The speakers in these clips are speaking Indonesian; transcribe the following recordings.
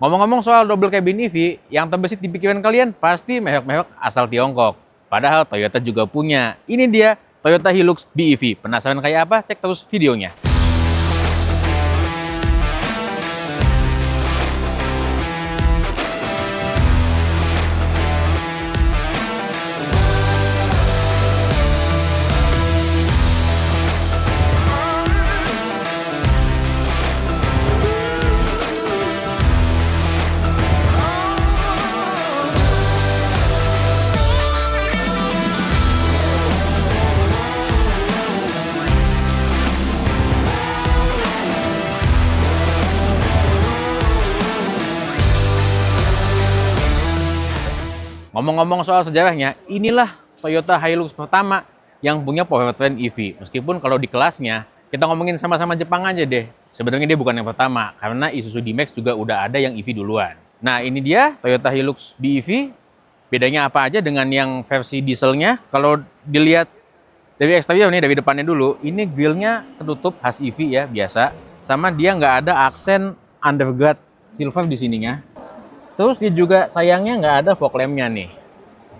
Ngomong-ngomong soal double cabin EV, yang terbesit di pikiran kalian pasti merek-merek asal Tiongkok. Padahal Toyota juga punya. Ini dia Toyota Hilux BEV. Penasaran kayak apa? Cek terus videonya. Ngomong-ngomong soal sejarahnya, inilah Toyota Hilux pertama yang punya powertrain EV. Meskipun kalau di kelasnya, kita ngomongin sama-sama Jepang aja deh. Sebenarnya dia bukan yang pertama, karena Isuzu D-Max juga udah ada yang EV duluan. Nah, ini dia Toyota Hilux BEV. Bedanya apa aja dengan yang versi dieselnya? Kalau dilihat dari eksterior nih, dari depannya dulu, ini grillnya tertutup khas EV ya, biasa. Sama dia nggak ada aksen underguard silver di sininya. Terus dia juga sayangnya nggak ada fog lamp-nya nih.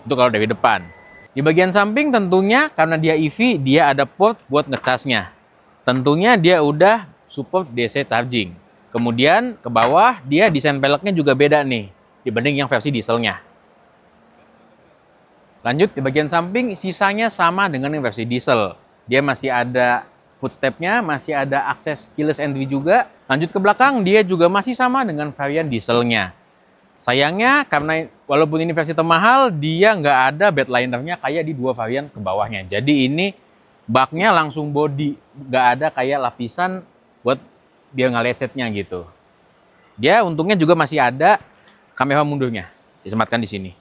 Itu kalau dari depan. Di bagian samping tentunya karena dia EV, dia ada port buat ngecasnya. Tentunya dia udah support DC charging. Kemudian ke bawah dia desain peleknya juga beda nih dibanding yang versi dieselnya. Lanjut di bagian samping sisanya sama dengan yang versi diesel. Dia masih ada footstep-nya, masih ada akses keyless entry juga. Lanjut ke belakang dia juga masih sama dengan varian dieselnya. Sayangnya karena walaupun ini versi termahal, dia nggak ada bed liner-nya kayak di dua varian ke bawahnya. Jadi ini baknya langsung body, nggak ada kayak lapisan buat biar nggak lecetnya gitu. Dia untungnya juga masih ada kamera mundurnya, disematkan di sini.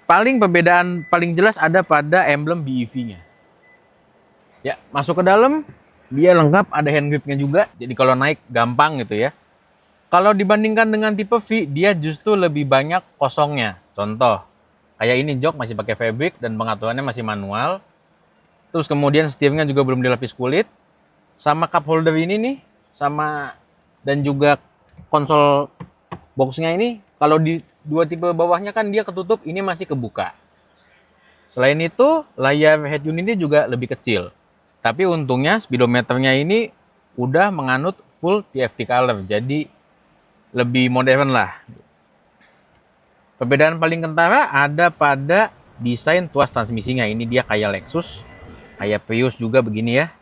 Perbedaan paling jelas ada pada emblem BEV-nya. Ya, masuk ke dalam, dia lengkap ada hand grip-nya juga. Jadi kalau naik gampang gitu ya. Kalau dibandingkan dengan tipe V, dia justru lebih banyak kosongnya. Contoh, kayak ini jok masih pakai fabric dan pengaturannya masih manual. Terus kemudian setirnya juga belum dilapis kulit. Sama cup holder ini nih, dan juga konsol boxnya ini, kalau di dua tipe bawahnya kan dia ketutup, ini masih kebuka. Selain itu, layar head unitnya juga lebih kecil. Tapi untungnya speedometernya ini udah menganut full TFT color, jadi lebih modern lah. Perbedaan paling kentara ada pada desain tuas transmisinya. Ini dia kayak Lexus, kayak Prius juga begini ya.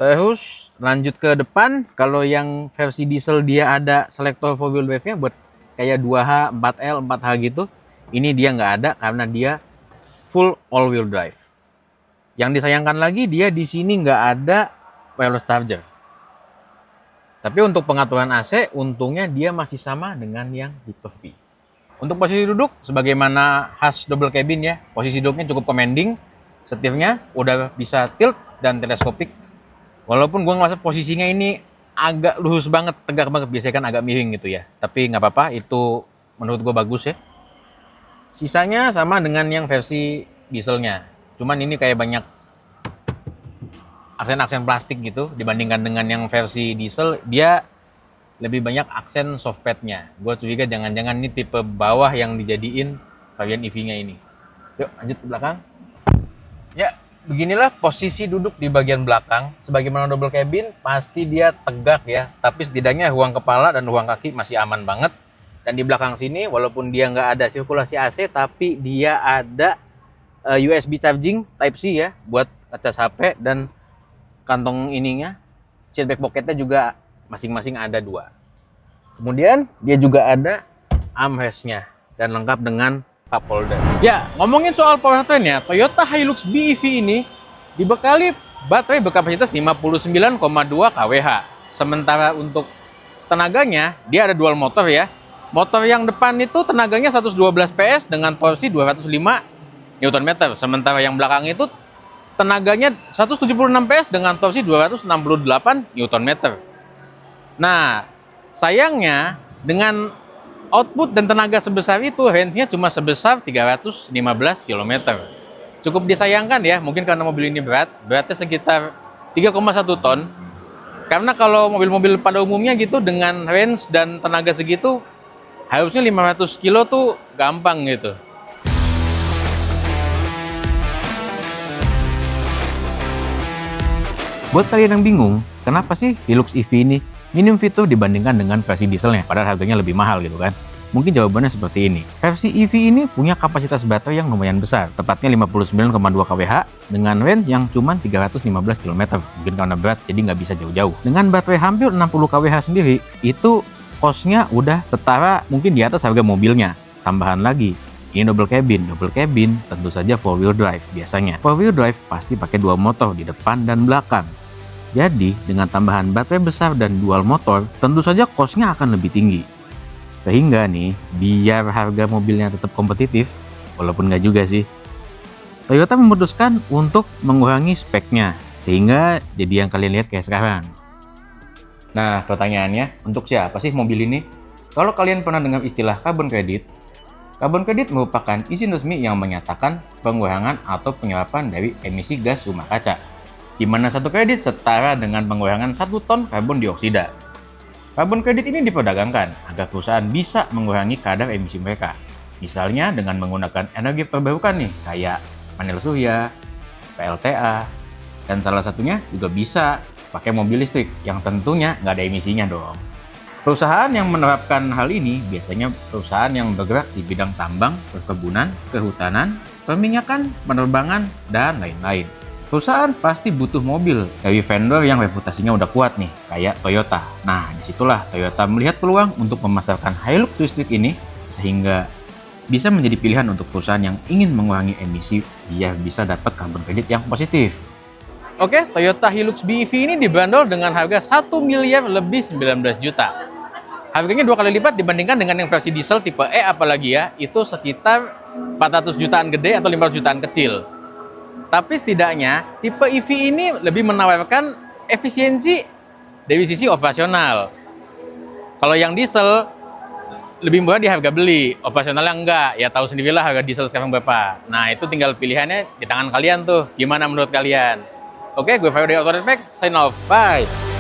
Terus lanjut ke depan, kalau yang versi diesel dia ada selektor 4 wheel drive-nya buat kayak 2H, 4L, 4H gitu. Ini dia nggak ada karena dia full all wheel drive. Yang disayangkan lagi dia di sini nggak ada wireless charger. Tapi untuk pengaturan AC, untungnya dia masih sama dengan yang tipe V. Untuk posisi duduk, sebagaimana khas double cabin ya, posisi duduknya cukup commanding, setirnya udah bisa tilt dan teleskopik. Walaupun gue ngerasa posisinya ini agak lurus banget, tegak banget, biasanya kan agak miring gitu ya. Tapi nggak apa-apa, itu menurut gue bagus ya. Sisanya sama dengan yang versi dieselnya, cuman ini kayak banyak aksen-aksen plastik gitu dibandingkan dengan yang versi diesel, dia lebih banyak aksen soft pad-nya. Gue curiga jangan-jangan ini tipe bawah yang dijadiin varian EV-nya ini. Yuk lanjut ke belakang. Ya, beginilah posisi duduk di bagian belakang. Sebagaimana double cabin, pasti dia tegak ya, tapi setidaknya ruang kepala dan ruang kaki masih aman banget. Dan di belakang sini, walaupun dia nggak ada sirkulasi AC, tapi dia ada USB charging Type-C ya, buat ngecas HP, dan kantong ininya, seatback pocketnya juga masing-masing ada 2. Kemudian dia juga ada armrest-nya dan lengkap dengan cup holder. Ya, ngomongin soal powertrain-nya, Toyota Hilux BEV ini dibekali baterai berkapasitas 59,2 kWh. Sementara untuk tenaganya, dia ada dual motor ya. Motor yang depan itu tenaganya 112 PS dengan torsi 205 Nm. Sementara yang belakang itu tenaganya 176 PS dengan torsi 268 Nm. Nah, sayangnya dengan output dan tenaga sebesar itu, range-nya cuma sebesar 315 km. Cukup disayangkan ya, mungkin karena mobil ini beratnya sekitar 3,1 ton. Karena kalau mobil-mobil pada umumnya gitu dengan range dan tenaga segitu, harusnya 500 kilo tuh gampang gitu. Buat kalian yang bingung, kenapa sih Hilux EV ini minim fitur dibandingkan dengan versi dieselnya, padahal harganya lebih mahal gitu kan? Mungkin jawabannya seperti ini. Versi EV ini punya kapasitas baterai yang lumayan besar, tepatnya 59,2 kWh dengan range yang cuma 315 km. Mungkin karena berat, jadi nggak bisa jauh-jauh. Dengan baterai hampir 60 kWh sendiri, itu cost-nya udah setara mungkin di atas harga mobilnya. Tambahan lagi, ini double cabin tentu saja 4-wheel drive biasanya. 4-wheel drive pasti pakai dua motor di depan dan belakang. Jadi, dengan tambahan baterai besar dan dual motor, tentu saja cost-nya akan lebih tinggi. Sehingga nih, biar harga mobilnya tetap kompetitif, walaupun nggak juga sih, Toyota memutuskan untuk mengurangi speknya, sehingga jadi yang kalian lihat kayak sekarang. Nah, pertanyaannya, untuk siapa sih mobil ini? Kalau kalian pernah dengar istilah carbon credit merupakan izin resmi yang menyatakan pengurangan atau penyerapan dari emisi gas rumah kaca, di mana satu kredit setara dengan pengurangan 1 ton karbon dioksida. Karbon kredit ini diperdagangkan agar perusahaan bisa mengurangi kadar emisi mereka. Misalnya dengan menggunakan energi terbarukan nih, kayak panel surya, PLTA, dan salah satunya juga bisa pakai mobil listrik yang tentunya nggak ada emisinya dong. Perusahaan yang menerapkan hal ini biasanya perusahaan yang bergerak di bidang tambang, perkebunan, kehutanan, perminyakan, penerbangan, dan lain-lain. Perusahaan pasti butuh mobil dari vendor yang reputasinya udah kuat nih, kayak Toyota. Nah, disitulah Toyota melihat peluang untuk memasarkan Hilux listrik ini, sehingga bisa menjadi pilihan untuk perusahaan yang ingin mengurangi emisi biar bisa dapat carbon credit yang positif. Oke, Toyota Hilux BEV ini dibanderol dengan harga 1 miliar lebih 19 juta. Harganya 2 kali lipat dibandingkan dengan yang versi diesel tipe E apalagi ya, itu sekitar 400 jutaan gede atau 500 jutaan kecil. Tapi setidaknya tipe EV ini lebih menawarkan efisiensi dari sisi operasional. Kalau yang diesel lebih murah di harga beli, operasionalnya enggak. Ya tahu sendirilah harga diesel sekarang berapa. Nah, itu tinggal pilihannya di tangan kalian tuh. Gimana menurut kalian? Oke, gue Fayode Autodesk, sign off. Bye.